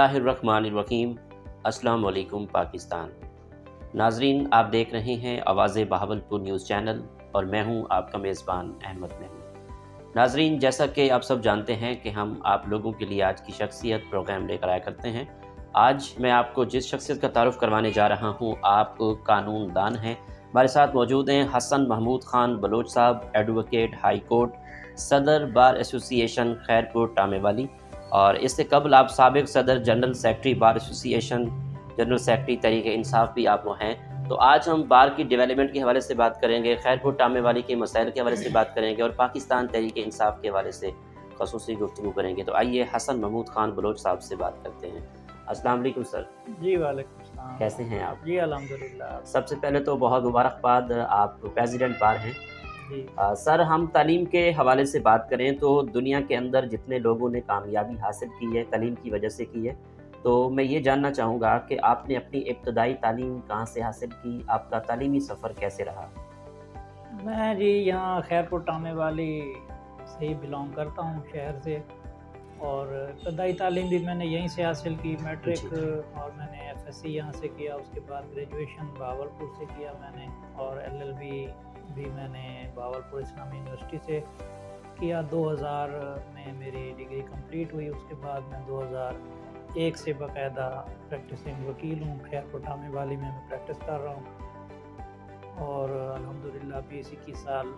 اللہ الرحمن الرحیم۔ السلام علیکم پاکستان۔ ناظرین، آپ دیکھ رہے ہیں آواز بہاولپور نیوز چینل اور میں ہوں آپ کا میزبان احمد محمود۔ ناظرین، جیسا کہ آپ سب جانتے ہیں کہ ہم آپ لوگوں کے لیے آج کی شخصیت پروگرام لے کر آیا کرتے ہیں۔ آج میں آپ کو جس شخصیت کا تعارف کروانے جا رہا ہوں، آپ قانون دان ہیں۔ ہمارے ساتھ موجود ہیں حسن محمود خان بلوچ صاحب، ایڈوکیٹ ہائی کورٹ، صدر بار ایسوسی ایشن خیرپور ٹامے والی، اور اس سے قبل آپ سابق صدر جنرل سیکرٹری بار ایسوسی ایشن، جنرل سیکرٹری تحریک انصاف بھی آپ وہ ہیں۔ تو آج ہم بار کی ڈیولپمنٹ کے حوالے سے بات کریں گے، خیرپور ٹامے والی کے مسائل کے حوالے سے بات کریں گے اور پاکستان تحریک انصاف کے حوالے سے خصوصی گفتگو کریں گے۔ تو آئیے حسن محمود خان بلوچ صاحب سے بات کرتے ہیں۔ السلام علیکم سر۔ جی وعلیکم السلام۔ کیسے ہیں آپ؟ جی الحمدللہ۔ سب سے پہلے تو بہت مبارکباد، آپ پریزیڈنٹ بار ہیں۔ جی سر، ہم تعلیم کے حوالے سے بات کریں تو دنیا کے اندر جتنے لوگوں نے کامیابی حاصل کی ہے تعلیم کی وجہ سے کی ہے، تو میں یہ جاننا چاہوں گا کہ آپ نے اپنی ابتدائی تعلیم کہاں سے حاصل کی، آپ کا تعلیمی سفر کیسے رہا؟ میں جی یہاں خیرپور ٹامے والی سے ہی بلانگ کرتا ہوں، شہر سے، اور ابتدائی تعلیم بھی میں نے یہیں سے حاصل کی، میٹرک اور میں نے ایف ایس سی یہاں سے کیا، اس کے بعد گریجویشن بہاولپور سے کیا میں نے، اور ایل ایل بی بھی میں نے بہاولپور اسلامی یونیورسٹی سے کیا۔ 2000 میں میری ڈگری کمپلیٹ ہوئی، اس کے بعد میں 2001 سے باقاعدہ پریکٹسنگ وکیل ہوں، خیرپور ٹامے والی میں پریکٹس کر رہا ہوں، اور الحمدللہ ابھی 21 سال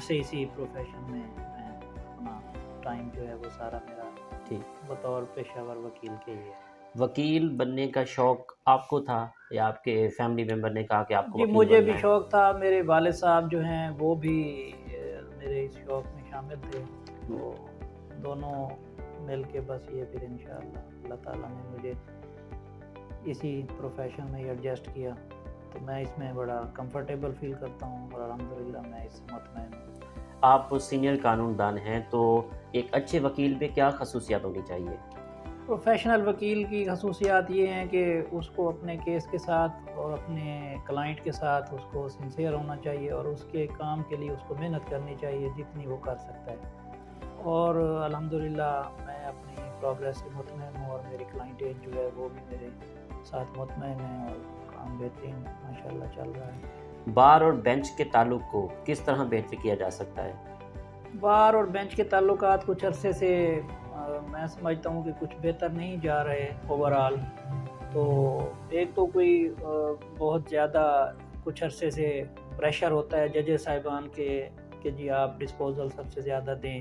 سے اسی پروفیشن میں اپنا ٹائم جو ہے وہ سارا میرا بطور پیشہ ور وکیل کے ہی ہے۔ وکیل بننے کا شوق آپ کو تھا یا آپ کے فیملی ممبر نے کہا کہ آپ کو جی وکیل مجھے بننا بھی ہے؟ شوق تھا، میرے والد صاحب جو ہیں وہ بھی میرے اس شوق میں شامل تھے، تو دونوں مل کے بس یہ پھر انشاءاللہ اللہ تعالیٰ نے مجھے اسی پروفیشن میں ایڈجسٹ کیا، تو میں اس میں بڑا کمفرٹیبل فیل کرتا ہوں اور الحمدللہ میں اس سے مطمئن ہوں۔ آپ سینئر قانون دان ہیں، تو ایک اچھے وکیل میں کیا خصوصیات ہونی چاہیے؟ پروفیشنل وکیل کی خصوصیات یہ ہیں کہ اس کو اپنے کیس کے ساتھ اور اپنے کلائنٹ کے ساتھ اس کو سنسیئر ہونا چاہیے، اور اس کے کام کے لیے اس کو محنت کرنی چاہیے جتنی وہ کر سکتا ہے، اور الحمدللہ میں اپنی پروگریس سے مطمئن ہوں، اور میری کلائنٹیج جو ہے وہ بھی میرے ساتھ مطمئن ہیں، اور کام بہترین ماشاءاللہ چل رہا ہے۔ بار اور بینچ کے تعلق کو کس طرح بہتر کیا جا سکتا ہے؟ بار اور بینچ کے تعلقات کچھ عرصے سے میں سمجھتا ہوں کہ کچھ بہتر نہیں جا رہے اوورال۔ تو ایک تو کوئی بہت زیادہ کچھ عرصے سے پریشر ہوتا ہے ججز صاحبان کے کہ جی آپ ڈسپوزل سب سے زیادہ دیں،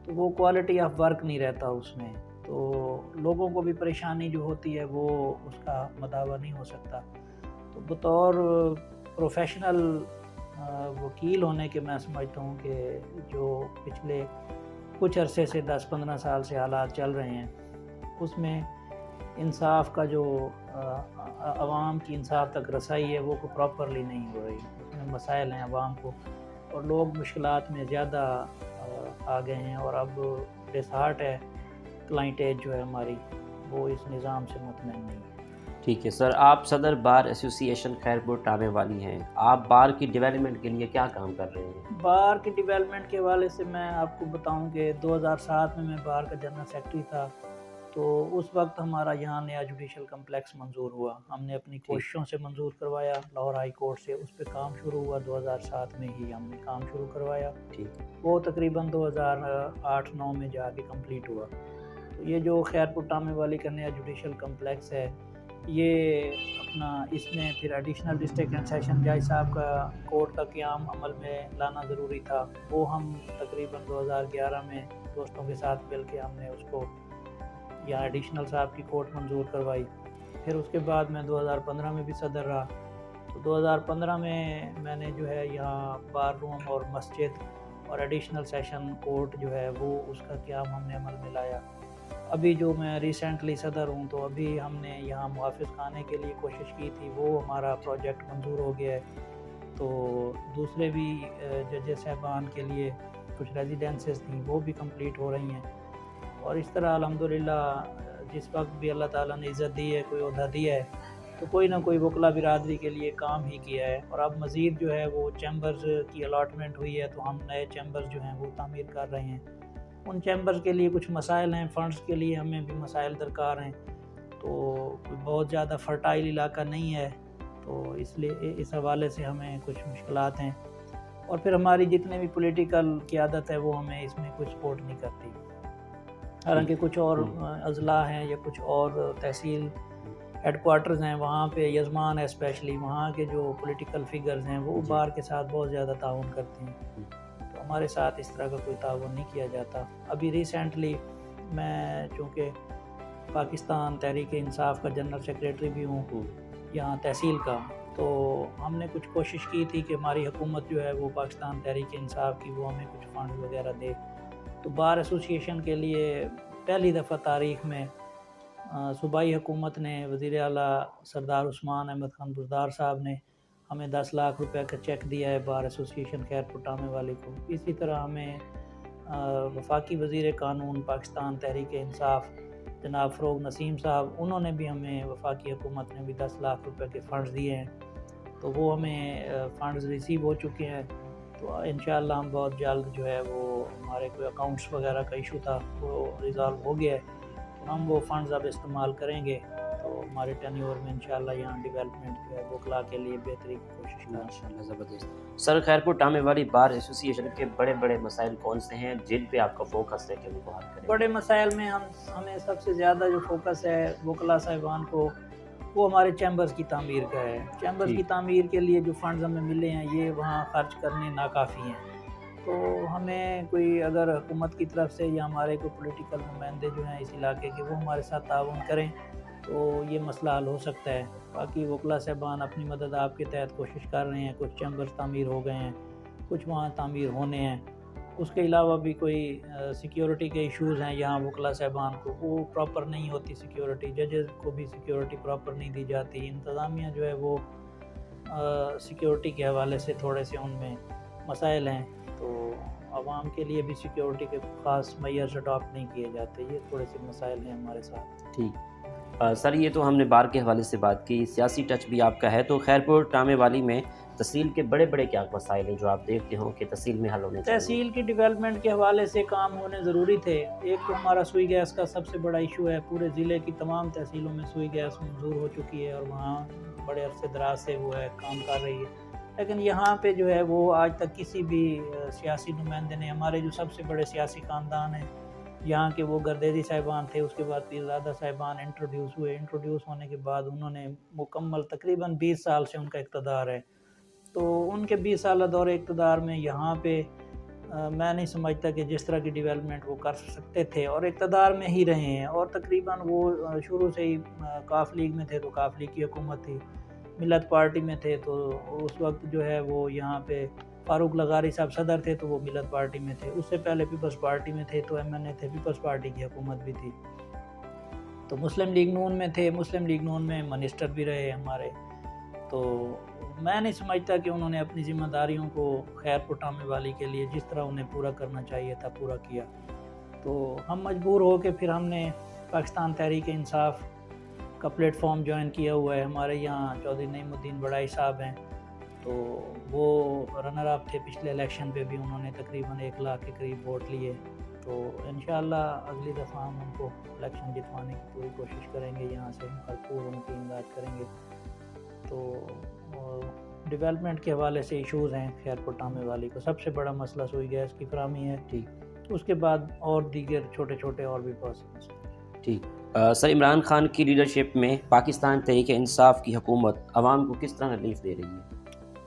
تو وہ کوالٹی آف ورک نہیں رہتا اس میں، تو لوگوں کو بھی پریشانی جو ہوتی ہے وہ اس کا مداوع نہیں ہو سکتا۔ تو بطور پروفیشنل وکیل ہونے کے میں سمجھتا ہوں کہ جو پچھلے کچھ عرصے سے 10-15 سال سے حالات چل رہے ہیں، اس میں انصاف کا جو عوام کی انصاف تک رسائی ہے وہ کو پراپرلی نہیں ہو رہی، اس میں مسائل ہیں عوام کو، اور لوگ مشکلات میں زیادہ آ گئے ہیں، اور اب ڈس ہارٹ ہے کلائنٹیج جو ہے ہماری وہ اس نظام سے مطمئن نہیں ہے۔ ٹھیک ہے سر، آپ صدر بار ایسوسی ایشن خیرپور ٹامے والی ہیں، آپ بار کی ڈیولپمنٹ کے لیے کیا کام کر رہے ہیں؟ بار کی ڈیولپمنٹ کے حوالے سے میں آپ کو بتاؤں کہ 2007 میں بار کا جنرل سیکرٹری تھا، تو اس وقت ہمارا یہاں نیا جوڈیشل کمپلیکس منظور ہوا، ہم نے اپنی کوششوں سے منظور کروایا، لاہور ہائی کورٹ سے اس پہ کام شروع ہوا، 2007 میں ہی ہم نے کام شروع کروایا، وہ تقریباً 2008-9 میں جا کے کمپلیٹ ہوا۔ تو یہ جو خیرپور ٹامے والی کا نیا جوڈیشل کمپلیکس ہے، یہ اپنا اس میں پھر ایڈیشنل ڈسٹرکٹ اینڈ سیشن جج صاحب کا کورٹ کا قیام عمل میں لانا ضروری تھا، وہ ہم تقریباً 2011 میں دوستوں کے ساتھ مل کے ہم نے اس کو یہاں ایڈیشنل صاحب کی کورٹ منظور کروائی۔ پھر اس کے بعد میں 2015 میں بھی صدر رہا، تو 2015 میں نے جو ہے یہاں بار روم اور مسجد اور ایڈیشنل سیشن کورٹ جو ہے وہ اس کا قیام ہم نے عمل میں لایا۔ ابھی جو میں ریسنٹلی صدر ہوں، تو ابھی ہم نے یہاں محافظ خانے کے لیے کوشش کی تھی، وہ ہمارا پروجیکٹ منظور ہو گیا ہے، تو دوسرے بھی ججز صاحبان کے لیے کچھ ریزیڈنسز تھیں وہ بھی کمپلیٹ ہو رہی ہیں، اور اس طرح الحمدللہ جس وقت بھی اللہ تعالیٰ نے عزت دی ہے، کوئی عہدہ دیا ہے، تو کوئی نہ کوئی وکلا برادری کے لیے کام ہی کیا ہے، اور اب مزید جو ہے وہ چیمبرز کی الاٹمنٹ ہوئی ہے، تو ہم نئے چیمبرز جو ہیں وہ تعمیر کر رہے ہیں۔ ان چیمبرز کے لیے کچھ مسائل ہیں، فنڈز کے لیے ہمیں بھی مسائل درکار ہیں، تو بہت زیادہ فرٹائل علاقہ نہیں ہے، تو اس لیے اس حوالے سے ہمیں کچھ مشکلات ہیں، اور پھر ہماری جتنے بھی پولیٹیکل قیادت ہے وہ ہمیں اس میں کچھ سپورٹ نہیں کرتی، حالانکہ کچھ اور اضلاع ہیں یا کچھ اور تحصیل ہیڈ کوارٹرز ہیں، وہاں پہ یزمان ہے اسپیشلی، وہاں کے جو پولیٹیکل فگرز ہیں وہ بار کے ساتھ بہت زیادہ تعاون کرتے ہیں، تو ہمارے ساتھ اس طرح کا کوئی تعاون نہیں کیا جاتا۔ ابھی ریسنٹلی میں چونکہ پاکستان تحریک انصاف کا جنرل سیکریٹری بھی ہوں یہاں تحصیل کا، تو ہم نے کچھ کوشش کی تھی کہ ہماری حکومت جو ہے وہ پاکستان تحریک انصاف کی وہ ہمیں کچھ فنڈ وغیرہ دے، تو بار ایسوسیشن کے لیے پہلی دفعہ تاریخ میں صوبائی حکومت نے وزیر اعلیٰ سردار عثمان احمد خان بزدار صاحب نے ہمیں 10 لاکھ روپے کا چیک دیا ہے بار ایسوسیشن خیرپور ٹامے والی کو۔ اسی طرح ہمیں وفاقی وزیر قانون پاکستان تحریک انصاف جناب فروغ نسیم صاحب، انہوں نے بھی ہمیں وفاقی حکومت نے بھی 10 لاکھ روپے کے فنڈز دیے ہیں، تو وہ ہمیں فنڈز ریسیو ہو چکے ہیں، تو انشاءاللہ ہم بہت جلد جو ہے وہ ہمارے کوئی اکاؤنٹس وغیرہ کا ایشو تھا وہ ریزالو ہو گیا ہے، تو ہم وہ فنڈز اب استعمال کریں گے، تو ہمارے ٹینیور میں انشاءاللہ یہاں ڈیولپمنٹ جو ہے وکلا کے لیے بہتری کی کوشش کریں۔ ماشاءاللہ زبردست۔ سر خیرپور ٹامے والی بار ایسوسی ایشن کے بڑے بڑے مسائل کون سے ہیں جن پہ آپ کا فوکس ہے کہ ان کو حل کریں؟ بڑے مسائل میں ہمیں سب سے زیادہ جو فوکس ہے وکلا صاحبان کو، وہ ہمارے چیمبرز کی تعمیر کا ہے۔ چیمبرز کی تعمیر کے لیے جو فنڈز ہمیں ملے ہیں یہ وہاں خرچ کرنے ناکافی ہیں، تو ہمیں کوئی اگر حکومت کی طرف سے یا ہمارے کوئی پولیٹیکل نمائندے جو ہیں اس علاقے کے وہ ہمارے ساتھ تعاون کریں تو یہ مسئلہ حل ہو سکتا ہے۔ باقی وکلا صاحبان اپنی مدد آپ کے تحت کوشش کر رہے ہیں، کچھ چیمبرز تعمیر ہو گئے ہیں، کچھ وہاں تعمیر ہونے ہیں، اس کے علاوہ بھی کوئی سیکیورٹی کے ایشوز ہیں یہاں وکلا صاحبان کو، وہ پراپر نہیں ہوتی سیکیورٹی، ججز کو بھی سیکیورٹی پراپر نہیں دی جاتی، انتظامیہ جو ہے وہ سیکیورٹی کے حوالے سے تھوڑے سے ان میں مسائل ہیں، تو عوام کے لیے بھی سیکیورٹی کے خاص معیارز اڈاپٹ نہیں کیے جاتے، یہ تھوڑے سے مسائل ہیں ہمارے ساتھ۔ ٹھیک سر، یہ تو ہم نے بار کے حوالے سے بات کی، سیاسی ٹچ بھی آپ کا ہے، تو خیرپور ٹامے والی میں تحصیل کے بڑے بڑے کیا مسائل ہیں جو آپ دیکھتے ہوں کہ تحصیل میں حل ہونے چاہیے؟ تحصیل کی ڈیولپمنٹ کے حوالے سے کام ہونے ضروری تھے۔ ایک تو ہمارا سوئی گیس کا سب سے بڑا ایشو ہے، پورے ضلع کی تمام تحصیلوں میں سوئی گیس منظور ہو چکی ہے اور وہاں بڑے عرصے دراز سے وہ ہے کام کر رہی ہے، لیکن یہاں پہ جو ہے وہ آج تک کسی بھی سیاسی نمائندے نے، ہمارے جو سب سے بڑے سیاسی خاندان ہیں یہاں کے وہ گردیزی صاحبان تھے، اس کے بعد پیرزادہ صاحبان انٹروڈیوس ہوئے، انٹروڈیوس ہونے کے بعد انہوں نے مکمل تقریباً 20 سال سے ان کا اقتدار ہے، تو ان کے 20 سالہ دور اقتدار میں یہاں پہ میں نہیں سمجھتا کہ جس طرح کی ڈیولپمنٹ وہ کر سکتے تھے، اور اقتدار میں ہی رہے ہیں، اور تقریباً وہ شروع سے ہی کاف لیگ میں تھے تو کاف لیگ کی حکومت تھی، ملت پارٹی میں تھے تو اس وقت جو ہے وہ یہاں پہ فاروق لغاری صاحب صدر تھے تو وہ ملت پارٹی میں تھے، اس سے پہلے پیپلز پارٹی میں تھے تو ایم این اے تھے، پیپلز پارٹی کی حکومت بھی تھی، تو مسلم لیگ نون میں تھے، مسلم لیگ نون میں منسٹر بھی رہے ہمارے، تو میں نہیں سمجھتا کہ انہوں نے اپنی ذمہ داریوں کو خیرپور ٹامے والی کے لیے جس طرح انہیں پورا کرنا چاہیے تھا پورا کیا، تو ہم مجبور ہو کے پھر ہم نے پاکستان تحریک انصاف کا پلیٹ فارم جوائن کیا ہوا ہے۔ ہمارے یہاں چودھری نعیم الدین بڑائی صاحب ہیں، تو وہ رنر اپ تھے پچھلے الیکشن پہ بھی، انہوں نے تقریباً 1 لاکھ کے قریب ووٹ لیے، تو انشاءاللہ اگلی دفعہ ہم ان کو الیکشن جتوانے کی پوری کوشش کریں گے، یہاں سے بھرپور ان کی امداد کریں گے۔ تو ڈیولپمنٹ کے حوالے سے ایشوز ہیں خیرپور ٹامے والی کو، سب سے بڑا مسئلہ سوئی گیس کی فراہمی ہے، ٹھیک، اس کے بعد اور دیگر چھوٹے چھوٹے اور بھی بہت سے مسئلے۔ ٹھیک سر، عمران خان کی لیڈرشپ میں پاکستان تحریک انصاف کی حکومت عوام کو کس طرح ریلیف دے رہی ہے؟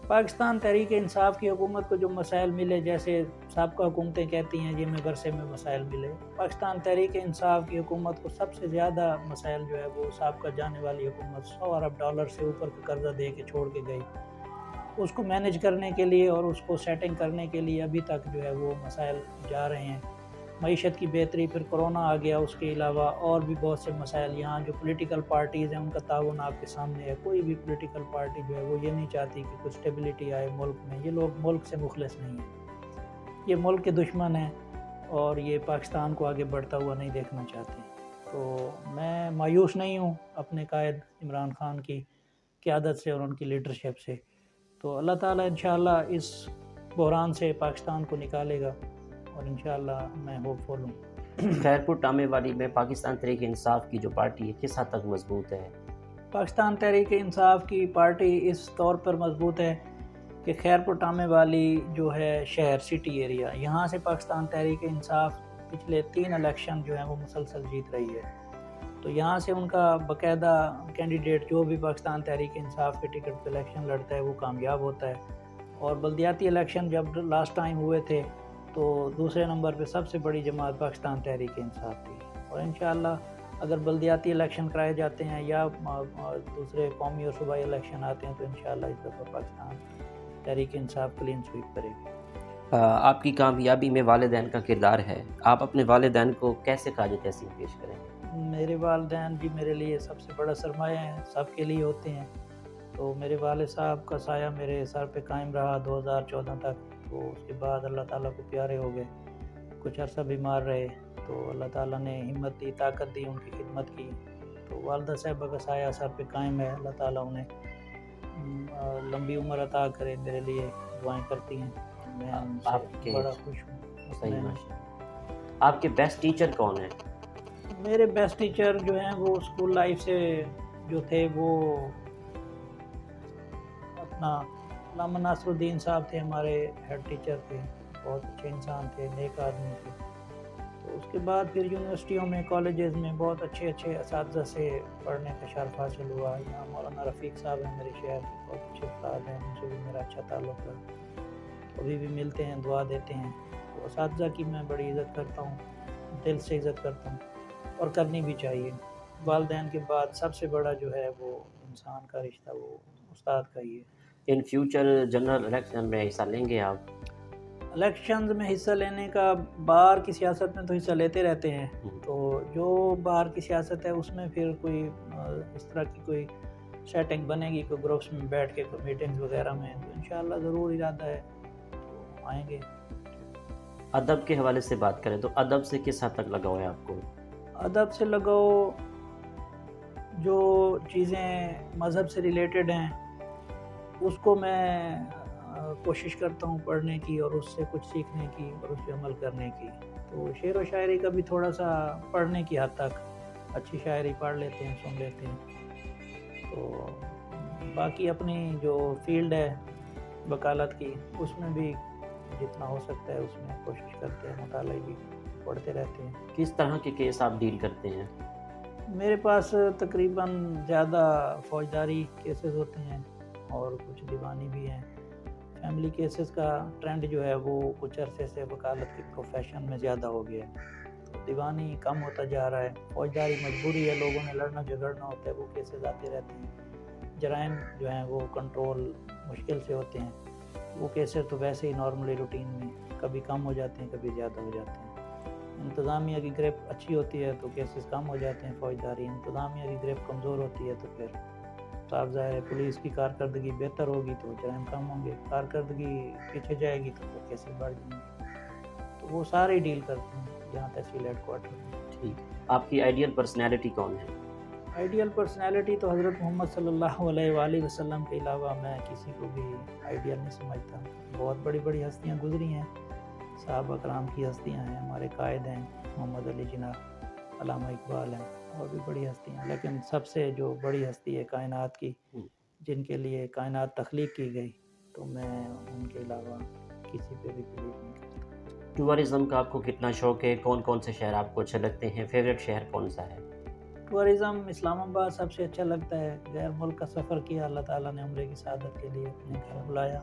پاکستان تحریک انصاف کی حکومت کو جو مسائل ملے، جیسے سابقہ حکومتیں کہتی ہیں جن میں ورثے میں مسائل ملے، پاکستان تحریک انصاف کی حکومت کو سب سے زیادہ مسائل جو ہے وہ سابقہ جانے والی حکومت $100 ارب سے اوپر کا قرضہ دے کے چھوڑ کے گئی، اس کو مینیج کرنے کے لیے اور اس کو سیٹنگ کرنے کے لیے ابھی تک جو ہے وہ مسائل جا رہے ہیں۔ معیشت کی بہتری، پھر کرونا آ گیا، اس کے علاوہ اور بھی بہت سے مسائل، یہاں جو پولیٹیکل پارٹیز ہیں ان کا تعاون آپ کے سامنے ہے، کوئی بھی پولیٹیکل پارٹی جو ہے وہ یہ نہیں چاہتی کہ کچھ اسٹیبلٹی آئے ملک میں، یہ لوگ ملک سے مخلص نہیں ہیں، یہ ملک کے دشمن ہیں اور یہ پاکستان کو آگے بڑھتا ہوا نہیں دیکھنا چاہتے، تو میں مایوس نہیں ہوں اپنے قائد عمران خان کی قیادت سے اور ان کی لیڈرشپ سے، تو اللہ تعالیٰ انشاءاللہ اس بحران سے پاکستان کو نکالے گا، اور انشاءاللہ میں ہوپ فل ہوں۔ خیرپور ٹامے والی میں پاکستان تحریک انصاف کی جو پارٹی ہے کس حد تک مضبوط ہے؟ پاکستان تحریک انصاف کی پارٹی اس طور پر مضبوط ہے کہ خیرپور ٹامے والی جو ہے شہر سٹی ایریا، یہاں سے پاکستان تحریک انصاف پچھلے 3 الیکشن جو ہیں وہ مسلسل جیت رہی ہے، تو یہاں سے ان کا باقاعدہ کینڈیڈیٹ جو بھی پاکستان تحریک انصاف کے ٹکٹ پہ الیکشن لڑتا ہے وہ کامیاب ہوتا ہے۔ اور بلدیاتی الیکشن جب لاسٹ ٹائم ہوئے تھے تو دوسرے نمبر پہ سب سے بڑی جماعت پاکستان تحریک انصاف تھی، اور انشاءاللہ اگر بلدیاتی الیکشن کرائے جاتے ہیں یا دوسرے قومی اور صوبائی الیکشن آتے ہیں تو انشاءاللہ اس دفعہ پاکستان تحریک انصاف کلین سویپ کرے گی۔ آپ کی کامیابی میں والدین کا کردار ہے، آپ اپنے والدین کو کیسے خراج تحسین پیش کریں گے؟ میرے والدین بھی میرے لیے سب سے بڑا سرمایہ ہیں، سب کے لیے ہوتے ہیں، تو میرے والد صاحب کا سایہ میرے سر پہ قائم رہا 2014 تک، تو اس کے بعد اللہ تعالیٰ کو پیارے ہو گئے، کچھ عرصہ بیمار رہے تو اللہ تعالیٰ نے ہمت دی، طاقت دی، ان کی خدمت کی، تو والدہ صاحبہ کا سایہ سر پہ قائم ہے، اللہ تعالیٰ انہیں لمبی عمر عطا کرے، میرے لیے دعائیں کرتی ہیں، میں ان سے بڑا خوش ہوں۔ صحیح ماشاءاللہ۔ آپ کے بیسٹ ٹیچر کون ہیں؟ میرے بیسٹ ٹیچر جو ہیں وہ اسکول لائف سے جو تھے وہ اپنا علامہ ناصر الدین صاحب تھے، ہمارے ہیڈ ٹیچر تھے، بہت اچھے انسان تھے، نیک آدمی تھے، تو اس کے بعد پھر یونیورسٹیوں میں کالجز میں بہت اچھے اساتذہ سے پڑھنے کا شرف حاصل ہوا۔ یہاں مولانا رفیق صاحب ہیں میرے شہر کے، بہت اچھے استاد ہیں، ان سے بھی میرا اچھا تعلق ہے، ابھی بھی ملتے ہیں، دعا دیتے ہیں، تو اساتذہ کی میں بڑی عزت کرتا ہوں، دل سے عزت کرتا ہوں اور کرنی بھی چاہیے۔ والدین کے بعد سب سے بڑا جو ہے وہ انسان کا رشتہ وہ استاد کا ہی ہے۔ ان فیوچر جنرل الیکشن میں حصہ لیں گے آپ؟ الیکشنز میں حصہ لینے کا، باہر کی سیاست میں تو حصہ لیتے رہتے ہیں، تو جو باہر کی سیاست ہے اس میں پھر کوئی اس طرح کی کوئی سیٹنگ بنے گی، کوئی گروپس میں بیٹھ کے کوئی میٹنگز وغیرہ میں، تو انشاءاللہ ضرور ارادہ ہے تو آئیں گے۔ ادب کے حوالے سے بات کریں تو ادب سے کس حد تک لگاؤ ہے آپ کو؟ ادب سے لگاؤ، جو چیزیں مذہب سے ریلیٹڈ ہیں اس کو میں کوشش کرتا ہوں پڑھنے کی اور اس سے کچھ سیکھنے کی اور اس پہ عمل کرنے کی، تو شعر و شاعری کا بھی تھوڑا سا پڑھنے کی حد تک، اچھی شاعری پڑھ لیتے ہیں، سن لیتے ہیں، تو باقی اپنی جو فیلڈ ہے وکالت کی اس میں بھی جتنا ہو سکتا ہے اس میں کوشش کرتے ہیں، مطالعے بھی پڑھتے رہتے ہیں۔ کس طرح کے کیس آپ ڈیل کرتے ہیں؟ میرے پاس تقریباً زیادہ فوجداری کیسز ہوتے ہیں اور کچھ دیوانی بھی ہیں۔ فیملی کیسز کا ٹرینڈ جو ہے وہ کچھ عرصے سے وکالت کے پروفیشن میں زیادہ ہو گیا ہے، تو دیوانی کم ہوتا جا رہا ہے، فوجداری مجبوری ہے، لوگوں نے لڑنا جھگڑنا ہوتا ہے، وہ کیسز آتے رہتے ہیں، جرائم جو ہیں وہ کنٹرول مشکل سے ہوتے ہیں، وہ کیسز تو ویسے ہی نارملی روٹین میں کبھی کم ہو جاتے ہیں کبھی زیادہ ہو جاتے ہیں۔ انتظامیہ کی گرپ اچھی ہوتی ہے تو کیسز کم ہو جاتے ہیں فوجداری، انتظامیہ کی گرپ کمزور ہوتی ہے تو پھر صاف ظاہر ہے پولیس کی کارکردگی بہتر ہوگی تو جرائم کم ہوں گے، کارکردگی پیچھے جائے گی تو پھر کیسز بڑھ جائیں گے، تو وہ سارے ڈیل کرتے ہیں جہاں تحصیل ہیڈ کوارٹر میں۔ ٹھیک، آپ کی آئیڈیل پرسنالٹی کون ہے؟ آئیڈیل پرسنالٹی تو حضرت محمد صلی اللہ علیہ وآلہ وسلم کے علاوہ میں کسی کو بھی آئیڈیل نہیں سمجھتا، بہت بڑی بڑی ہستیاں گزری ہیں، صحابہ کرام کی ہستیاں ہیں، ہمارے قائد ہیں محمد علی جناح، علامہ اقبال ہیں، اور بھی بڑی ہستیاں، لیکن سب سے جو بڑی ہستی ہے کائنات کی، جن کے لیے کائنات تخلیق کی گئی، تو میں ان کے علاوہ کسی پہ بھی بلیو نہیں کرتا۔ ٹورزم کا آپ کو کتنا شوق ہے؟ کون کون سے شہر آپ کو اچھے لگتے ہیں؟ فیوریٹ شہر کون سا ہے؟ ٹورزم اسلام آباد سب سے اچھا لگتا ہے، غیر ملک کا سفر کیا، اللہ تعالیٰ نے عمرے کی سعادت کے لیے اپنے گھر بلایا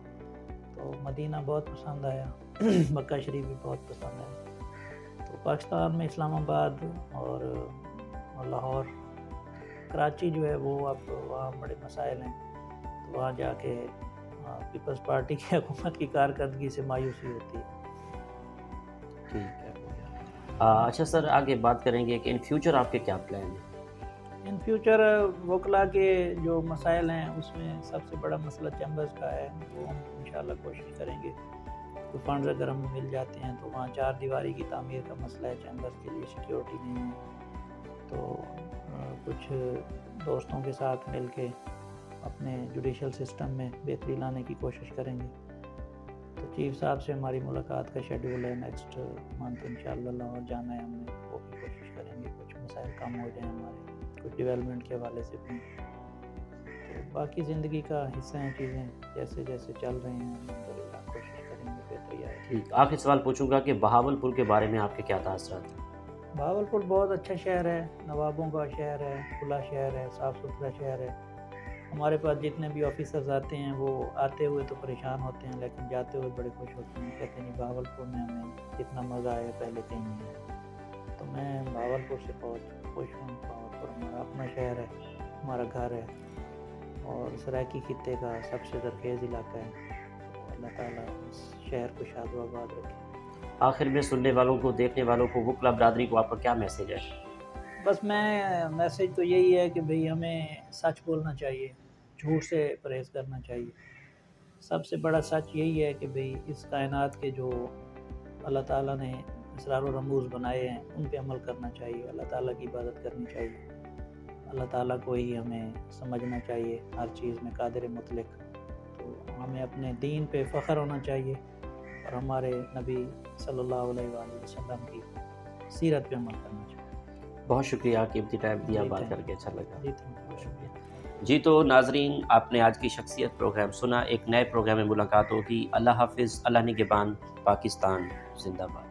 تو مدینہ بہت پسند آیا، مکہ شریف بھی بہت پسند آیا، تو پاکستان میں اسلام آباد اور لاہور، کراچی جو ہے وہ اب وہاں بڑے مسائل ہیں، تو وہاں جا کے پیپلز پارٹی کی حکومت کی کارکردگی سے مایوسی ہوتی ہے۔ ٹھیک ہے، اچھا سر، آگے بات کریں گے کہ ان فیوچر آپ کے کیا پلان ہیں؟ ان فیوچر وکلا کے جو مسائل ہیں اس میں سب سے بڑا مسئلہ چیمبرز کا ہے، وہ ہم انشاءاللہ کوشش کریں گے، کوئی فنڈز اگر ہمیں مل جاتے ہیں تو وہاں 4 دیواری کی تعمیر کا مسئلہ ہے، چیمبرز کے لیے سیکیورٹی نہیں ہے، تو کچھ دوستوں کے ساتھ مل کے اپنے جوڈیشل سسٹم میں بہتری لانے کی کوشش کریں گے، تو چیف صاحب سے ہماری ملاقات کا شیڈول ہے نیکسٹ منتھ انشاءاللہ لاہور جانا ہے ہم نے، وہ بھی کوشش کریں گے کچھ مسائل کم ہو جائیں ہمارے، کچھ ڈیولپمنٹ کے حوالے سے بھی۔ تو باقی زندگی کا حصہ ہیں چیزیں، جیسے جیسے چل رہے ہیں الحمدللہ کوشش کریں گے بہتری آئے۔ ٹھیک، آخری سوال پوچھوں گا کہ بہاولپور کے بارے میں آپ کے کیا تاثرات ہیں؟ بہاولپور بہت اچھا شہر ہے، نوابوں کا شہر ہے، کھلا شہر ہے، صاف ستھرا شہر ہے۔ ہمارے پاس جتنے بھی آفیسرز آتے ہیں وہ آتے ہوئے تو پریشان ہوتے ہیں لیکن جاتے ہوئے بڑے خوش ہوتے ہیں، کہتے ہیں نہیں بہاولپور میں ہمیں جتنا مزہ آیا پہلے کہیں نہیں آیا۔ تو میں بہاولپور سے بہت خوش ہوں۔ بہاولپور ہمارا اپنا شہر ہے، ہمارا گھر ہے اور سرائکی خطے کا سب سے زرخیز علاقہ ہے۔ تو اللہ تعالیٰ اس شہر کو شاد و آباد رکھے۔ آخر میں سننے والوں کو، دیکھنے والوں کو، وکلا برادری کو آپ کا کیا میسیج ہے؟ بس میسیج تو یہی ہے کہ بھئی ہمیں سچ بولنا چاہیے، جھوٹ سے پرہیز کرنا چاہیے۔ سب سے بڑا سچ یہی ہے کہ بھئی اس کائنات کے جو اللہ تعالیٰ نے اسرار و رموز بنائے ہیں ان پہ عمل کرنا چاہیے، اللہ تعالیٰ کی عبادت کرنی چاہیے، اللہ تعالیٰ کو ہی ہمیں سمجھنا چاہیے ہر چیز میں قادر مطلق۔ تو ہمیں اپنے دین پہ فخر ہونا چاہیے اور ہمارے نبی صلی اللہ علیہ وآلہ وسلم کی سیرت پہ عمل کرنا چاہیے۔ بہت شکریہ، قیمتی ٹائم دیا، جی، بات thank کر کے اچھا لگا۔ جی بہت شکریہ۔ جی تو ناظرین، آپ نے آج کی شخصیت پروگرام سنا، ایک نئے پروگرام میں ملاقات ہوگی۔ اللہ حافظ، اللہ نگہبان، پاکستان زندہ باد۔